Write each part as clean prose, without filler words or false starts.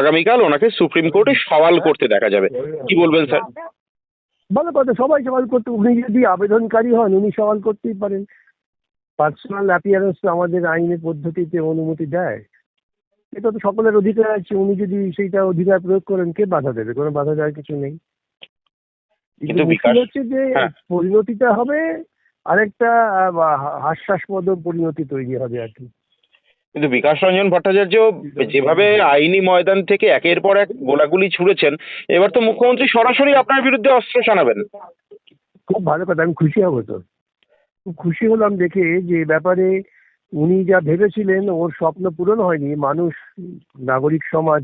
আগামীকাল ওনাকে সুপ্রিম কোর্টে সওয়াল করতে দেখা যাবে, কি বলবেন স্যার? ভালো কথা, সবাই সওয়াল করতে, উনি যদি আবেদনকারী হন উনি সওয়াল করতেই পারেন। পার্সোনাল অ্যাপিয়ারেন্স আমাদের আইনের পদ্ধতিতে অনুমতি দেয়, এটা তো সকলের অধিকার আছে। উনি যদি সেইটা অধিকার প্রয়োগ করেন, কে বাধা দেবে? কোনো বাধা দেওয়ার কিছু নেই। কিন্তু কিন্তু মুশকিল বিকাশ, হচ্ছে যে হ্যাঁ, পরিণতিটা হবে আরেকটা হাস্যাস্পদ পরিণতি তৈরি হবে আর কি। কিন্তু বিকাশ রঞ্জন ভট্টাচার্য যেভাবে আইনি ময়দান থেকে একের পর এক গোলাগুলি ছুড়েছেন, এবার তো মুখ্যমন্ত্রী সরাসরি আপনার বিরুদ্ধে অস্ত্র শানাবেন। খুব ভালো কথা, আমি খুশি হব তো। খুব খুশি হলাম দেখে যে এ ব্যাপারে উনি যা ভেবেছিলেন ওর স্বপ্ন পূরণ হয়নি। মানুষ, নাগরিক সমাজ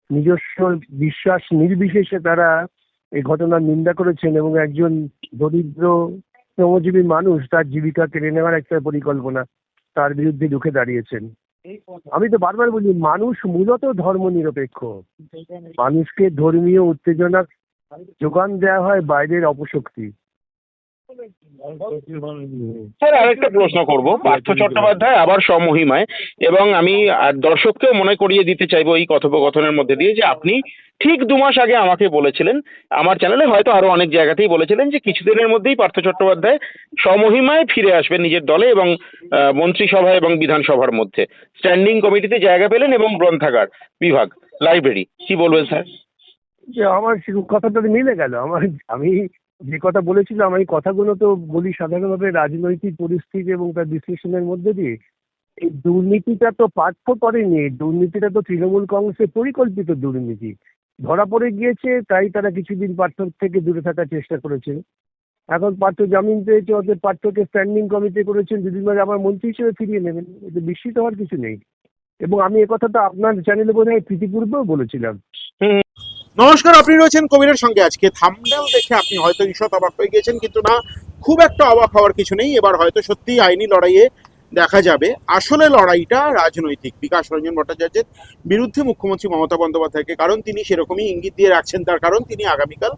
নিজস্ব বিশ্বাস নির্বিশেষে তারা এই ঘটনার নিন্দা করেছেন এবং একজন দরিদ্র শ্রমজীবী মানুষ তার জীবিকা কেড়ে নেওয়ার একটা পরিকল্পনা, তার বিরুদ্ধে রুখে দাঁড়িয়েছেন। আমি তো বারবার বলি, মানুষ মূলত ধর্ম নিরপেক্ষ। মানুষকে ধর্মীয় উত্তেজনা যোগান দেওয়া হয় বাইরের অপশক্তি। স্যার, আরেকটা প্রশ্ন করব। পার্থ চট্টোপাধ্যায় আবার স্বমহিমায়, এবং আমি দর্শককেও মনে করিয়ে দিতে চাইবো এই কথোপকথনের মধ্যে দিয়ে যে আপনি ঠিক 2 মাস আগে আমাকে বলেছিলেন, আমার চ্যানেলে হয়তো আরো অনেক জায়গাতেই বলেছিলেন, যে কিছুদিনের মধ্যেই পার্থ চট্টোপাধ্যায় স্বমহিমায় ফিরে আসবেন নিজের দলে এবং মন্ত্রিসভা এবং বিধানসভার মধ্যে স্ট্যান্ডিং কমিটিতে জায়গা পেলেন এবং গ্রন্থাগার বিভাগ, লাইব্রেরি, কি বলবেন স্যার? যে আমার কথাটা মিলে গেল। আমি যে কথা বলেছিলাম, এই কথাগুলো তো বলি সাধারণভাবে রাজনৈতিক পরিস্থিতি এবং তার বিশ্লেষণের মধ্যে দিয়ে। এই দুর্নীতিটা তো পার্থ করেনি, দুর্নীতিটা তো তৃণমূল কংগ্রেসের পরিকল্পিত দুর্নীতি। ধরা পড়ে গিয়েছে, তাই তারা কিছুদিন পার্থ থেকে দূরে থাকার চেষ্টা করেছে। এখন পার্থ জামিন পেয়েছে, অতএব পার্থকে স্ট্যান্ডিং কমিটি করেছেন, দুদিন পরে আবার মন্ত্রী হিসেবে ফিরিয়ে নেবেন। এতে বিস্মিত হওয়ার কিছু নেই। এবং আমি একথাটা আপনার চ্যানেলে বোধহয় প্রীতিপূর্বেও বলেছিলাম। নমস্কার, আপনি রয়েছেন কবিরের সঙ্গে। আজকে থাম্বনেল দেখে আপনি হয়তো ঈষৎ অবাক হয়ে গিয়েছেন, কিন্তু না, খুব একটা অবাক হওয়ার কিছু নেই। এবার হয়তো সত্যি আইনি লড়াইয়ে দেখা যাবে আসলে লড়াইটা রাজনৈতিক বিকাশ রঞ্জন ভট্টাচার্যের বিরুদ্ধে মুখ্যমন্ত্রী মমতা বন্দ্যোপাধ্যায়কে। কারণ তিনি সেরকমই ইঙ্গিত দিয়ে রাখছেন, তার কারণ তিনি আগামীকাল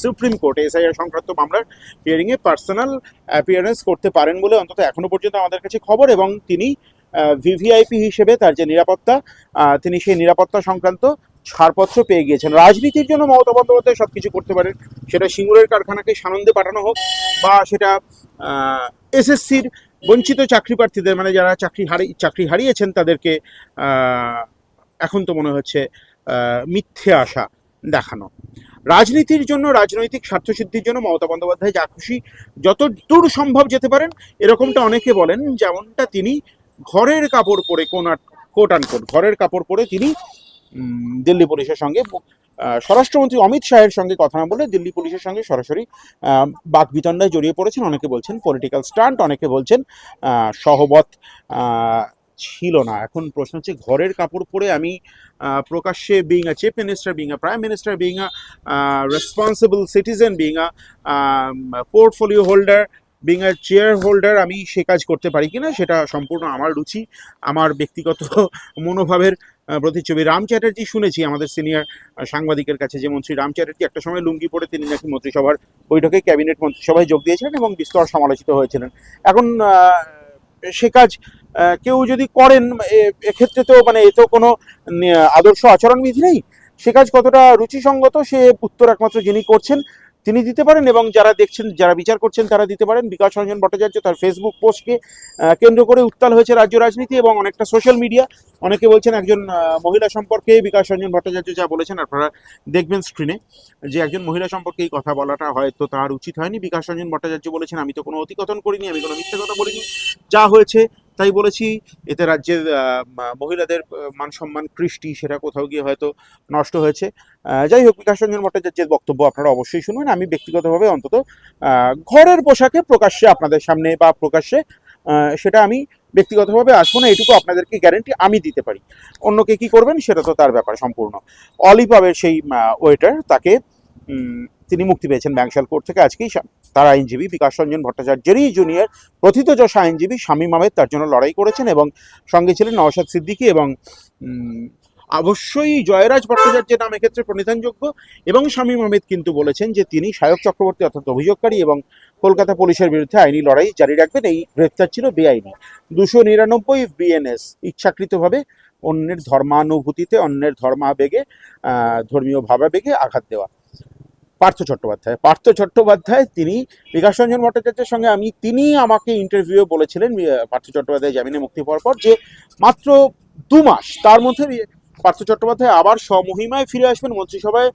সুপ্রিম কোর্টে এসআইআর সংক্রান্ত মামলার হিয়ারিংয়ে পার্সোনাল অ্যাপিয়ারেন্স করতে পারেন বলে অন্তত এখনো পর্যন্ত আমাদের কাছে খবর। এবং তিনি ভিভিআইপি হিসেবে তার যে নিরাপত্তা, তিনি সেই নিরাপত্তা সংক্রান্ত ছাড়পত্র পেয়ে গিয়েছেন। রাজনীতির জন্য মমতা বন্দ্যোপাধ্যায় সবকিছু করতে পারেন, সেটা সিঙ্গুরের কারখানাকে সানন্দে পাঠানো হোক, বা সেটা এসএসসির বঞ্চিত চাকরি প্রার্থীদের, মানে যারা চাকরি হারিয়েছেন তাদেরকে এখন তো মনে হচ্ছে মিথ্যে আশা দেখানো। রাজনীতির জন্য, রাজনৈতিক স্বার্থসিদ্ধির জন্য মমতা বন্দ্যোপাধ্যায় যা খুশি যত দূর সম্ভব যেতে পারেন, এরকমটা অনেকে বলেন। যেমনটা তিনি ঘরের কাপড় পরে, কোট আনকোট ঘরের কাপড় পরে তিনি দিল্লি পুলিশের সঙ্গে, স্বরাষ্ট্রমন্ত্রী অমিত শাহের সঙ্গে কথা না বলে দিল্লি পুলিশের সঙ্গে সরাসরি বাকবিতণ্ডায় জড়িয়ে পড়েছেন। অনেকে বলছেন পলিটিক্যাল স্টান্ট, অনেকে বলছেন সহবত ছিল না। এখন প্রশ্ন হচ্ছে, ঘরের কাপড় পরে আমি প্রকাশ্যে, being a chief minister, being a prime minister, being a responsible citizen, being a portfolio holder, being a chair holder, আমি সে কাজ করতে পারি কিনা সেটা সম্পূর্ণ আমার রুচি, আমার ব্যক্তিগত মনোভাবের প্রতিচ্ছবি। রাম চ্যাটার্জি, শুনেছি আমাদের সিনিয়র সাংবাদিকের কাছে যে মন্ত্রী রাম চ্যাটার্জি একটা সময় লুঙ্গি পরে তিনি নাকি মন্ত্রিসভার বৈঠকে, ক্যাবিনেট মন্ত্রিসভায় যোগ দিয়েছিলেন এবং বিস্তর সমালোচিত হয়েছিলেন। এখন সে কাজ কেউ যদি করেন, এক্ষেত্রে তো মানে এ তো কোনো আদর্শ আচরণবিধি নেই। সে কাজ কতটা রুচিসঙ্গত, সে উত্তর একমাত্র যিনি করছেন তিনি দিতে পারেন, এবং যারা দেখছেন, যারা বিচার করছেন তারা দিতে পারেন। বিকাশ রঞ্জন ভট্টাচার্য তার ফেসবুক পোস্টকে কেন্দ্র করে উত্তাল হয়েছে রাজ্য রাজনীতি এবং অনেকটা সোশ্যাল মিডিয়া। অনেকে বলছেন একজন মহিলা সম্পর্কে বিকাশ রঞ্জন ভট্টাচার্য যা বলেছেন, আপনারা দেখবেন স্ক্রিনে, যে একজন মহিলা সম্পর্কে এই কথা বলাটা হয়তো তার উচিত হয়নি। বিকাশ রঞ্জন ভট্টাচার্য বলেছেন, আমি তো কোনো অতিকথন করিনি, আমি কোনো মিথ্যে কথা বলিনি, যা হয়েছে তাই বলেছি। এতে রাজ্যের মহিলাদের মান সম্মান, কৃষ্টি, সেটা কোথাও গিয়ে হয়তো নষ্ট হয়েছে। যাই হোক, বিকাশ রঞ্জন ভট্টাচার্যের বক্তব্য আপনারা অবশ্যই শুনবেন। আমি ব্যক্তিগতভাবে অন্তত ঘরের পোশাকে প্রকাশ্যে আপনাদের সামনে বা প্রকাশ্যে সেটা আমি ব্যক্তিগতভাবে আসবো না, এটুকু আপনাদেরকে গ্যারেন্টি আমি দিতে পারি। অন্যকে কি করবেন সেটা তো তার ব্যাপার সম্পূর্ণ। অলিপাবের সেই ওয়েটার, তাকে তিনি মুক্তি পেয়েছেন ব্যাংশাল কোর্ট থেকে আজকেই। তার আইনজীবী বিকাশ রঞ্জন ভট্টাচার্যেরই জুনিয়র প্রথিতযশা আইনজীবী শামীম আহমেদ তার জন্য লড়াই করেছেন, এবং সঙ্গে ছিলেন নওশাদ সিদ্দিকী এবং অবশ্যই জয়রাজ ভট্টাচার্যের নাম এক্ষেত্রে প্রণিধানযোগ্য। এবং শামীম আহমেদ কিন্তু বলেছেন যে তিনি সায়ক চক্রবর্তী অর্থাৎ অভিযোগকারী এবং কলকাতা পুলিশের বিরুদ্ধে আইনি লড়াই জারি রাখবেন। এই গ্রেফতার ছিল বেআইনি। 299 বিএনএস ইচ্ছাকৃতভাবে অন্যের ধর্মানুভূতিতে, অন্যের ধর্মাবেগে, ধর্মীয় ভাবাবেগে আঘাত দেওয়া। পার্থ চট্টোপাধ্যায় তিনি বিকাশ রঞ্জন ভট্টাচার্যের সঙ্গে তিনি আমাকে ইন্টারভিউ বলেছিলেন, পার্থ চট্টোপাধ্যায় জামিনে মুক্তি পাওয়ার পর, যে মাত্র 2 মাস তার মধ্যে পার্থ চট্টোপাধ্যায় আবার স্বমহিমায় ফিরে আসবেন মন্ত্রিসভায়,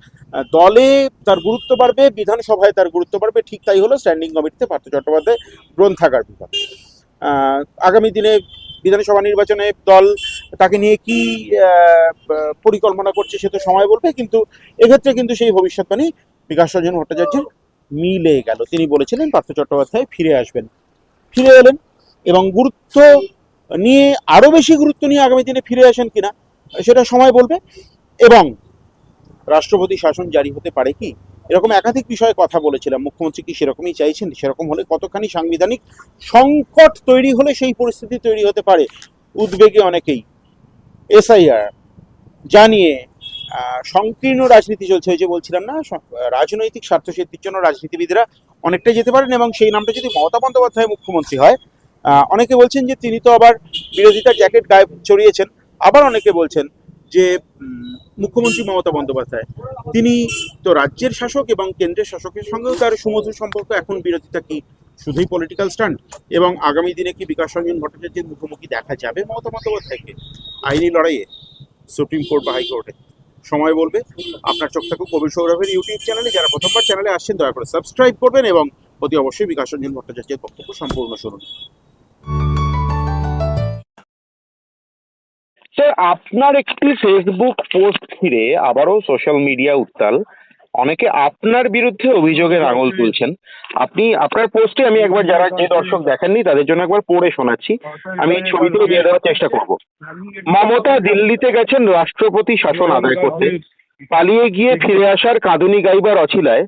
দলে তার গুরুত্ব বাড়বে, বিধানসভায় তার গুরুত্ব বাড়বে। ঠিক তাই হলো। স্ট্যান্ডিং কমিটিতে পার্থ চট্টোপাধ্যায়, গ্রন্থাগার বিভাগ। আগামী দিনে বিধানসভা নির্বাচনে দল তাকে নিয়ে কি পরিকল্পনা করছে সে তো সময় বলবে, কিন্তু এক্ষেত্রে কিন্তু সেই ভবিষ্যৎবাণী বিকাশ রঞ্জন ভট্টাচার্যের মিলে গেল। তিনি বলেছিলেন পার্থ চট্টোপাধ্যায় ফিরে আসবেন, ফিরে এলেন, এবং গুরুত্ব নিয়ে, আরো বেশি গুরুত্ব নিয়ে আগামী দিনে ফিরে আসেন কিনা সেটা সময় বলবে। এবং রাষ্ট্রপতি শাসন জারি হতে পারে কি, এরকম একাধিক বিষয়ে কথা বলেছিলাম। মুখ্যমন্ত্রী কি সেরকমই চাইছেন? সেরকম হলে কতখানি সাংবিধানিক সংকট তৈরি হলে সেই পরিস্থিতি তৈরি হতে পারে, উদ্বেগে অনেকেই। এসআইআর জানিয়ে সংকীর্ণ রাজনীতি চলছে। ওই যে বলছিলাম না, রাজনৈতিক স্বার্থসিদ্ধির জন্য রাজনীতিবিদরা অনেকটাই যেতে পারেন, এবং সেই নামটা যদি মমতা বন্দ্যোপাধ্যায় মুখ্যমন্ত্রী হয়, অনেকে বলছেন যে তিনি তো আবার বিরোধিতার জ্যাকেট গায়ে চড়িয়েছেন। আবার অনেকে বলছেন যে মুখ্যমন্ত্রী মমতা বন্দ্যোপাধ্যায় তিনি তো রাজ্যের শাসক, এবং কেন্দ্রের শাসকের সঙ্গেও তার সুমধুর সম্পর্ক। এখন বিরোধিতা কি শুধুই পলিটিক্যাল স্ট্যান্ড? এবং আগামী দিনে কি বিকাশ রঞ্জন ভট্টাচার্যের মুখোমুখি দেখা যাবে মমতা বন্দ্যোপাধ্যায়কে আইনি লড়াইয়ে সুপ্রিম কোর্ট বা হাইকোর্টে? সময় বলবে। আপনার চোখ থাকুক কবির সৌরভের ইউটিউব চ্যানেলে। যারা প্রথমবার চ্যানেলে আসছেন দয়া করে সাবস্ক্রাইব করবেন, এবং অতি অবশ্যই বিকাশ রঞ্জন ভট্টাচার্যের বক্তব্য সম্পূর্ণ শুনুন। স্যার, আপনার একটি ফেসবুক পোস্ট ঘিরে আবারও সোশ্যাল মিডিয়া উত্তাল। অনেকে আপনার বিরুদ্ধে অভিযোগের আঙুল তুলছেন। আপনার পোস্টে আমি একবার, যারা যে দর্শক দেখেননি তাদের জন্য একবার পড়ে শোনাচ্ছি। আমি এই ছবিগুলো দিয়ে দেওয়ার চেষ্টা করব। মমতা দিল্লিতে গেছেন রাষ্ট্রপতি শাসন আদায় করতে, পালিয়ে গিয়ে ফিরে আসার কাঁদুনি গাইবার অছিলায়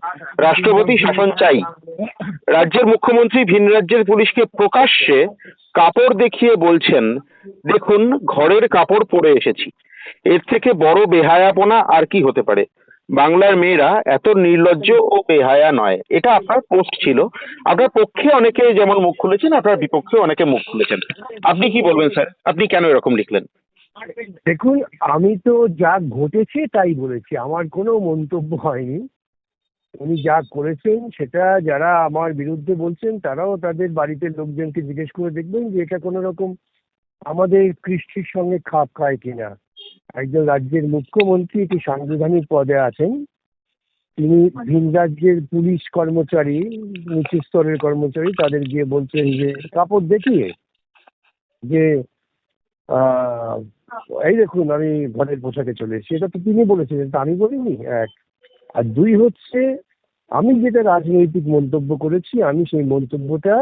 রাষ্ট্রপতি শাসন চাই। রাজ্যের মুখ্যমন্ত্রী ভিন রাজ্যের পুলিশকে প্রকাশ্যে কাপড় দেখিয়ে বলছেন, দেখুন ঘরের কাপড় পরে এসেছি। এর থেকে বড় বেহায়াপনা আর কি হতে পারে? বাংলার মেয়েরা এত নির্লজ্জ ও বেহায়া নয়। এটা আপনার পোস্ট ছিল। আপনার পক্ষে অনেকে যেমন মুখ খুলেছেন, আপনার বিপক্ষে অনেকে মুখ খুলেছেন। আপনি কি বলবেন স্যার? আপনি কেন এরকম লিখলেন? দেখুন, আমি তো যা ঘটেছে তাই বলেছি, আমার কোনো মন্তব্য হয়নি। উনি যা করেছেন সেটা যারা আমার বিরুদ্ধে বলছেন তারাও তাদের বাড়িতে লোকজনকে জিজ্ঞেস করে দেখবেন যে এটা কোনো রকম আমাদের কৃষ্টির সঙ্গে খাপ খায় কিনা। একজন রাজ্যের মুখ্যমন্ত্রী একটি সাংবিধানিক পদে আছেন, তিনি ভিন রাজ্যের পুলিশ কর্মচারী, নিচু স্তরের কর্মচারী, তাদের গিয়ে বলছেন যে কাপড় দেখিয়ে যে এই দেখুন আমি ঘরের পোশাকে চলে এসেছি। এটা তো তিনি বলেছিলেন, তা আমি বলিনি। এক আর দুই হচ্ছে, আমি যেটা রাজনৈতিক মন্তব্য করেছি, আমি সেই মন্তব্যটা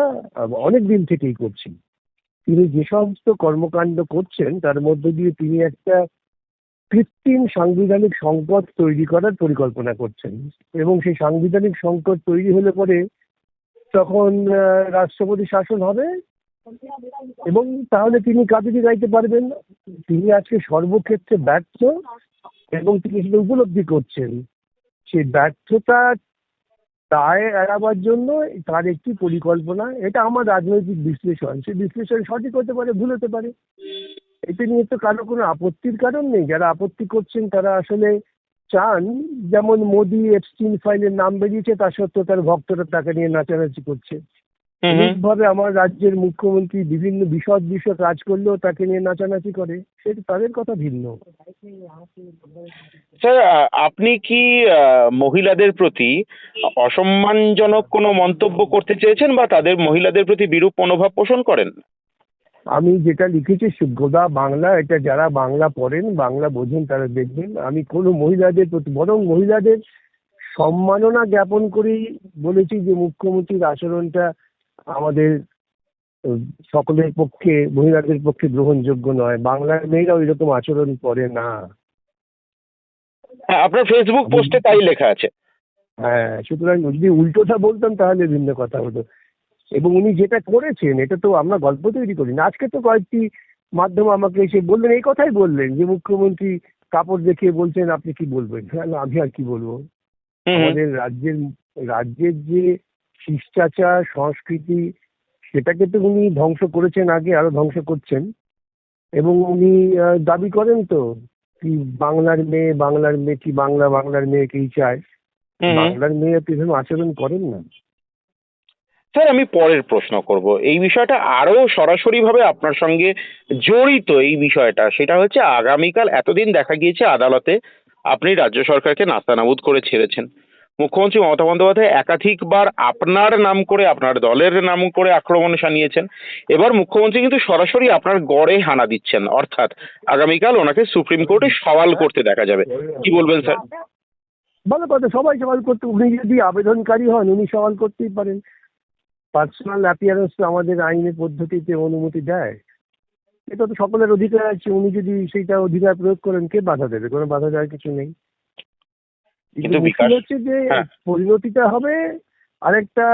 অনেক দিন থেকেই করছি। তিনি যে সমস্ত কর্মকাণ্ড করছেন তার মধ্যে দিয়ে তিনি একটা কৃত্রিম সাংবিধানিক সংকট তৈরি করার পরিকল্পনা করছেন, এবং সেই সাংবিধানিক সংকট তৈরি হলে পরে তখন রাষ্ট্রপতি শাসন হবে, এবং তাহলে তিনি কাঁদুনি গাইতে পারবেন। তিনি আজকে সর্বক্ষেত্রে ব্যর্থ, এবং তিনি সেটা উপলব্ধি করছেন। সেই ব্যর্থতা দায় এড়াবার জন্য তার একটি পরিকল্পনা। এটা আমার রাজনৈতিক বিশ্লেষণ। সেই বিশ্লেষণ সঠিক হতে পারে, ভুল হতে পারে। এতে নিয়ে তো কারো কোনো আপত্তির কারণ নেই। যারা আপত্তি করছেন তারা আসলে চান, যেমন মোদি এপস্টিন ফাইলের নাম বেরিয়েছে, তা সত্ত্বেও তার ভক্তরা তাকে নিয়ে নাচানাচি করছে। এইভাবে আমার রাজ্যের মুখ্যমন্ত্রী বিভিন্ন বিশদ বিষয় কাজ করলেও তাকে নিয়ে নাচানাচি করে, সেটা তাদের কথা ভিন্ন। স্যার, আপনি কি মহিলাদের প্রতি অসম্মানজনক কোনো মন্তব্য করতে চেয়েছেন, বা তাদের মহিলাদের প্রতি বিরূপ মনোভাব পোষণ করেন? আমি যেটা লিখেছি গোদা বাংলা, এটা যারা বাংলা পড়েন, বাংলা বোঝেন তারা দেখবেন। আমি কোনো মহিলাদের প্রতি, বরং মহিলাদের সম্মাননা জ্ঞাপন করেই বলেছি যে মুখ্যমন্ত্রীর আচরণটা আমাদের সকলের পক্ষে, মহিলাদের পক্ষে গ্রহণযোগ্য নয়। বাংলার মেয়েরা ওই রকম আচরণ করে না। হ্যাঁ, আপনার ফেসবুক পোস্টে তাই লেখা আছে। হ্যাঁ, সুতরাং যদি উল্টোটা বলতাম তাহলে ভিন্ন কথা হতো। এবং উনি যেটা করেছেন, এটা তো আমরা গল্প তৈরি করি না। আজকে তো কয়েকটি মাধ্যম আমাকে এসে বললেন, এই কথাই বললেন যে মুখ্যমন্ত্রী কাপড় দেখিয়ে বলছেন, আপনি কি বলবেন? হ্যাঁ, আমি আর কি বলবো। আমাদের রাজ্যের যে শিষ্টাচার সংস্কৃতি, সেটাকে তো উনি ধ্বংস করেছেন আগে, আরো ধ্বংস করছেন। এবং উনি দাবি করেন তো কি বাংলার মেয়ে কি বাংলার মেয়েকেই চায়। হুম। বাংলার মেয়ে তো এরকম আচরণ করেন না। স্যার আমি পরের প্রশ্ন করব এই বিষয়টা আরো সরাসরি ভাবে আপনার সঙ্গে জড়িত এই বিষয়টা, সেটা হচ্ছে আগামীকাল এতদিন দেখা গিয়েছে আদালতে আপনি রাজ্য সরকারকে নাস্তানাবুদ করে ছেড়েছেন। মুখ্যমন্ত্রী মমতা বন্দ্যোপাধ্যায় একাধিকবার আপনার নাম করে আপনার দলের নাম করে আক্রমণে শানিয়েছেন। এবার মুখ্যমন্ত্রী কিন্তু সরাসরি আপনার গড়ে হানা দিচ্ছেন, অর্থাৎ আগামীকাল ওনাকে সুপ্রিম কোর্টে সওয়াল করতে দেখা যাবে। কি বলবেন স্যার? ভালো কথা, সবাই সওয়াল করতে, উনি যদি আবেদনকারী হন উনি সওয়াল করতেই পারেন। পার্সোনাল অ্যাপিয়ারেন্স তো আমাদের আইনের পদ্ধতিতে অনুমতি দেয়। এটা তো সকলের অধিকার আছে, উনি যদি সেইটা অধিকার প্রয়োগ করেন কে বাধা দেবে? কোনো বাধা দেওয়ার কিছু নেই। কিন্তু কিন্তু মুশকিল বিকাশ, হচ্ছে যে হ্যাঁ, পরিণতিটা হবে আরেকটা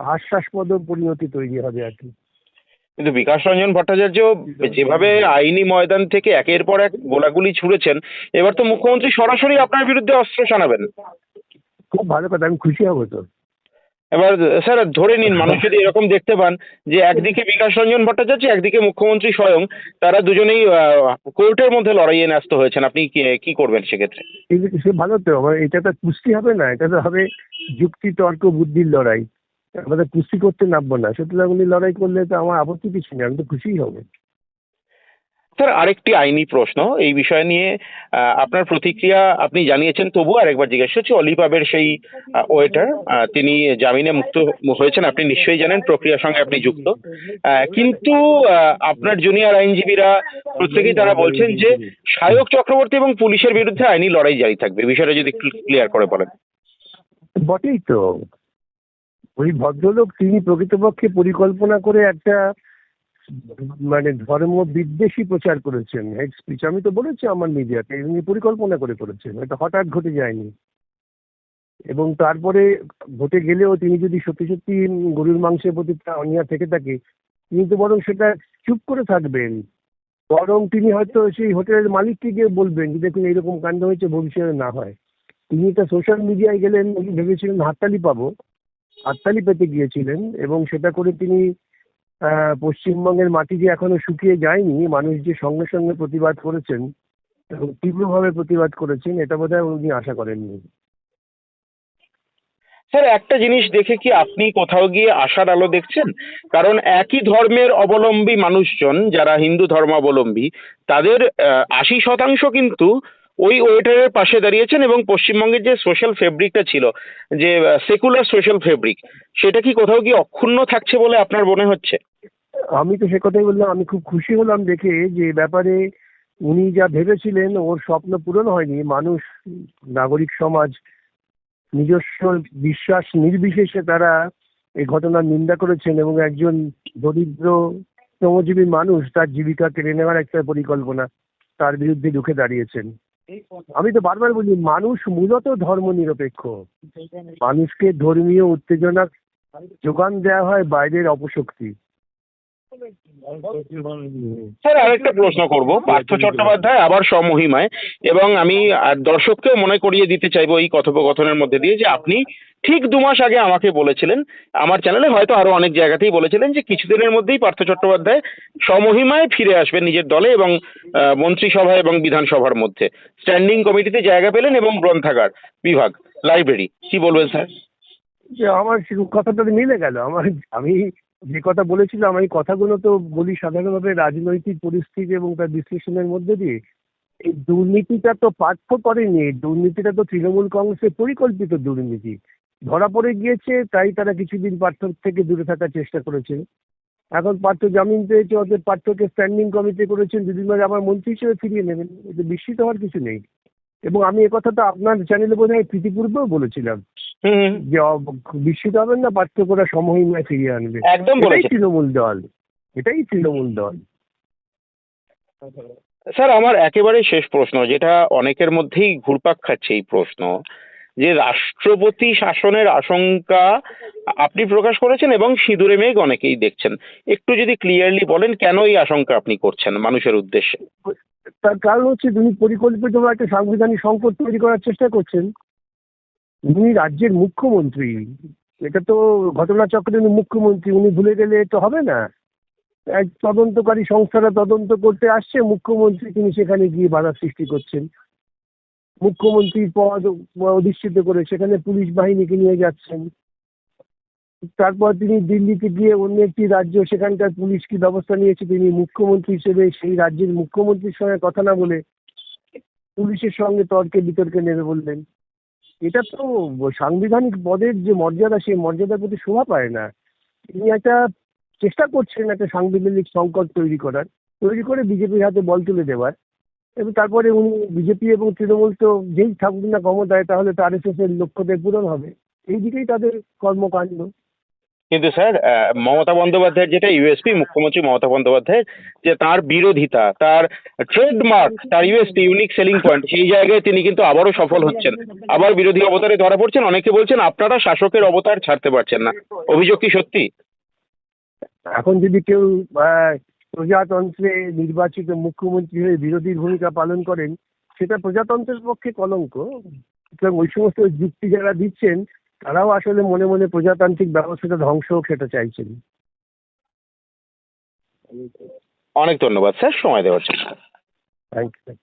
হাস্যাস্পদ পরিণতি তৈরি হবে আর কি। কিন্তু বিকাশ রঞ্জন ভট্টাচার্য যেভাবে আইনি ময়দান থেকে একের পর এক গোলাগুলি ছুড়েছেন, এবার তো মুখ্যমন্ত্রী সরাসরি আপনার বিরুদ্ধে অস্ত্র শানাবেন। খুব ভালো কথা, আমি খুশি হব তো। এবার স্যার ধরে নিন মানুষ যদি এরকম দেখতে পান যে একদিকে বিকাশ রঞ্জন ভট্টাচার্য, একদিকে মুখ্যমন্ত্রী স্বয়ং, তারা দুজনেই কোর্টের মধ্যে লড়াইয়ে ন্যস্ত হয়েছেন, আপনি কি করবেন সেক্ষেত্রে? কিন্তু সে ভালো তো, আমার এটা তো কুস্তি হবে না, এটা তো হবে যুক্তি তর্ক বুদ্ধির লড়াই। আমাদের কুস্তি করতে নামবো না, সুতরাং উনি লড়াই করলে তো আমার আপত্তি কিছু নেই, আমি তো খুশিই হব। স্যার আরেকটি আইনি প্রশ্ন এই বিষয় নিয়ে আপনার প্রতিক্রিয়া আপনি জানিয়েছেন, তবুও আরেকবার জিজ্ঞেস করছি। অলিপাবের সেই ওয়েটার তিনি জামিনে মুক্ত হয়েছেন, আপনি নিশ্চয়ই জানেন, প্রক্রিয়ার সঙ্গে আপনি যুক্ত। কিন্তু আপনার জুনিয়র আইনজীবীরা প্রত্যেকেই তারা বলছেন যে সায়ক চক্রবর্তী এবং পুলিশের বিরুদ্ধে আইনি লড়াই জারি থাকবে। বিষয়টা যদি ক্লিয়ার করে বলেন। বটেই তো, ওই ভদ্রলোক তিনি প্রকৃতপক্ষে পরিকল্পনা করে একটা মানে ধর্ম বিদ্বেষী প্রচার করেছেন, হেড স্পিচ। আমি তো বলেছি আমার মিডিয়াতে, উনি পরিকল্পনা করে করেছেন, এটা হঠাৎ ঘটে যায়নি। এবং তারপরে ঘটে গেলেও তিনি যদি সত্যি সত্যি গরুর মাংসের প্রতি তার অনীহা থেকে থাকে, তিনি তো বরং সেটা চুপ করে থাকবেন। বরং তিনি হয়তো সেই হোটেলের মালিককে গিয়ে বলবেন যে দেখুন এইরকম কাণ্ড হয়েছে, ভবিষ্যতে না হয়। তিনি তো সোশ্যাল মিডিয়ায় গেলেন, উনি ভেবেছিলেন হাততালি পাবো, হাততালি পেতে গিয়েছিলেন, এবং সেটা করে তিনি পশ্চিমবঙ্গের মাটি যে এখনো শুকিয়ে যায়নি, মানুষ যে সঙ্গে সঙ্গে প্রতিবাদ করেছেন এবং তীব্রভাবে প্রতিবাদ করেছেন, এটা বোধহয় উনি আশা করেননি। স্যার একটা জিনিস দেখে কি আপনি কোথাও গিয়ে আশার আলো দেখছেন? কারণ একই ধর্মের অবলম্বী মানুষজন যারা হিন্দু ধর্মাবলম্বী, তাদের 80% কিন্তু ওই ওয়েটারের পাশে দাঁড়িয়েছেন, এবং পশ্চিমবঙ্গের যে সোশ্যাল ফেব্রিকটা ছিল, যে সেকুলার সোশ্যাল ফেব্রিক, সেটা কি কোথাও গিয়ে অক্ষুণ্ণ থাকছে বলে আপনার মনে হচ্ছে? আমি তো সে কথাই বললাম, আমি খুব খুশি হলাম দেখে যে ব্যাপারে উনি যা ভেবেছিলেন ওর স্বপ্ন পূরণ হয়নি। মানুষ, নাগরিক সমাজ নিজস্ব বিশ্বাস নির্বিশেষে তারা এই ঘটনার নিন্দা করেছেন, এবং একজন দরিদ্র শ্রমজীবী মানুষ তার জীবিকা কেড়ে নেওয়ার একটা পরিকল্পনা, তার বিরুদ্ধে রুখে দাঁড়িয়েছেন। আমি তো বারবার বলি, মানুষ মূলত ধর্ম নিরপেক্ষ। মানুষকে ধর্মীয় উত্তেজনা যোগান দেওয়া হয় বাইরের অপশক্তি। স্যার আরেকটা প্রশ্ন করব পার্থ চট্টোপাধ্যায় আবার স্বমহিমায়, এবং আমি দর্শককেও মনে করিয়ে দিতে চাইবো এই কথোপকথনের মধ্যে দিয়ে যে আপনি ঠিক 2 মাস আগে আমাকে বলেছিলেন, আমার চ্যানেলে হয়তো আরো অনেক জায়গাতেই বলেছিলেন, যে কিছুদিনের মধ্যেই পার্থ চট্টোপাধ্যায় স্বমহিমায় ফিরে আসবেন নিজের দলে, এবং মন্ত্রিসভা এবং বিধানসভার মধ্যে স্ট্যান্ডিং কমিটিতে জায়গা পেলেন, এবং গ্রন্থাগার বিভাগ, লাইব্রেরি, কি বলবেন স্যার? যে আমার সে কথাটা তো মিলে গেল। আমি যে কথা বলেছিলাম, এই কথাগুলো তো বলি সাধারণভাবে রাজনৈতিক পরিস্থিতি এবং তার বিশ্লেষণের মধ্যে দিয়ে। এই দুর্নীতিটা তো পার্থ করেনি, এই দুর্নীতিটা তো তৃণমূল কংগ্রেসের পরিকল্পিত দুর্নীতি। ধরা পড়ে গিয়েছে, তাই তারা কিছুদিন পার্থ থেকে দূরে থাকার চেষ্টা করেছে। এখন পার্থ জামিন পেয়েছে, অতএব পার্থকে স্ট্যান্ডিং কমিটি করেছেন, দুদিন পরে আবার মন্ত্রী হিসেবে ফিরিয়ে নেবেন, এতে বিস্মিত হওয়ার কিছু নেই। এবং আমি কথাটা আপনার চ্যানেলে বোধহয় প্রীতিপূর্বেও বলেছিলাম হুম, যে বিস্মিত হবেন না, পার্থক্যরা সমহিমায় ফিরিয়ে আনবে। একদম এটাই বলেছেন। তৃণমূল দল, এটাই তৃণমূল দল। স্যার আমার একেবারে শেষ প্রশ্ন, যেটা অনেকের মধ্যেই ঘুরপাক খাচ্ছে এই প্রশ্ন, যে রাষ্ট্রপতি শাসনের আশঙ্কা আপনি প্রকাশ করেছেন এবং সিঁদুরে মেঘ অনেকেই দেখছেন, একটু যদি ক্লিয়ারলি বলেন কেন এই আশঙ্কা আপনি করছেন মানুষের উদ্দেশ্যে? তার কারণ হচ্ছে তিনি পরিকল্পিতভাবে একটা সাংবিধানিক সংকট তৈরি করার চেষ্টা করছেন। উনি রাজ্যের মুখ্যমন্ত্রী, এটা তো ঘটনাচক্রে উনি মুখ্যমন্ত্রী, উনি ভুলে গেলে তো হবে না। এক তদন্তকারী সংস্থারা তদন্ত করতে আসছে, মুখ্যমন্ত্রী তিনি সেখানে গিয়ে বাধা সৃষ্টি করছেন। মুখ্যমন্ত্রীর পদ অধিষ্ঠিত করে সেখানে পুলিশ বাহিনীকে নিয়ে যাচ্ছেন। তারপর তিনি দিল্লিতে গিয়ে অন্য একটি রাজ্য, সেখানকার পুলিশ কি ব্যবস্থা নিয়েছে, তিনি মুখ্যমন্ত্রী হিসেবে সেই রাজ্যের মুখ্যমন্ত্রীর সঙ্গে কথা না বলে পুলিশের সঙ্গে তর্কে বিতর্কে নেমে বললেন। এটা তো সাংবিধানিক পদের যে মর্যাদা, সেই মর্যাদার প্রতি শোভা পায় না। তিনি একটা চেষ্টা করছেন একটা সাংবিধানিক সংকট তৈরি করে বিজেপির হাতে বল তুলে দেওয়ার, এবং তারপরে উনি বিজেপি এবং তৃণমূল তো যেই থাকুক না ক্ষমতায়, তাহলে তো RSS এর লক্ষ্যতে পূরণ হবে, এই দিকেই তাদের কর্মকাণ্ড। কিন্তু স্যার মমতা বন্দ্যোপাধ্যায়ের যেটা ইউএসপি, মুখ্যমন্ত্রী মমতা বন্দ্যোপাধ্যায়ের যে তার বিরোধিতা, তার ট্রেডমার্ক, তার ইউএসপি ইউনিক সেলিং পয়েন্ট, সেই জায়গায় তিনি কিন্তু আবারও সফল হচ্ছেন, আবার বিরোধী অবতারে ধরা পড়ছেন। অনেকে বলছেন আপনারা শাসকের অবতার ছাড়তে পারছেন না। অভিযোগ কি সত্যি? এখন যদি কেউ প্রজাতন্ত্রে নির্বাচিত মুখ্যমন্ত্রী হয়ে বিরোধীর ভূমিকা পালন করেন, সেটা প্রজাতন্ত্রের পক্ষে কলঙ্ক। সুতরাং ওই সমস্ত যুক্তি যারা দিচ্ছেন, তারাও আসলে মনে মনে প্রজাতান্ত্রিক ব্যবস্থাটা ধ্বংস হোক সেটা চাইছেন। অনেক ধন্যবাদ স্যার সময় দেওয়ার জন্য। Thank you.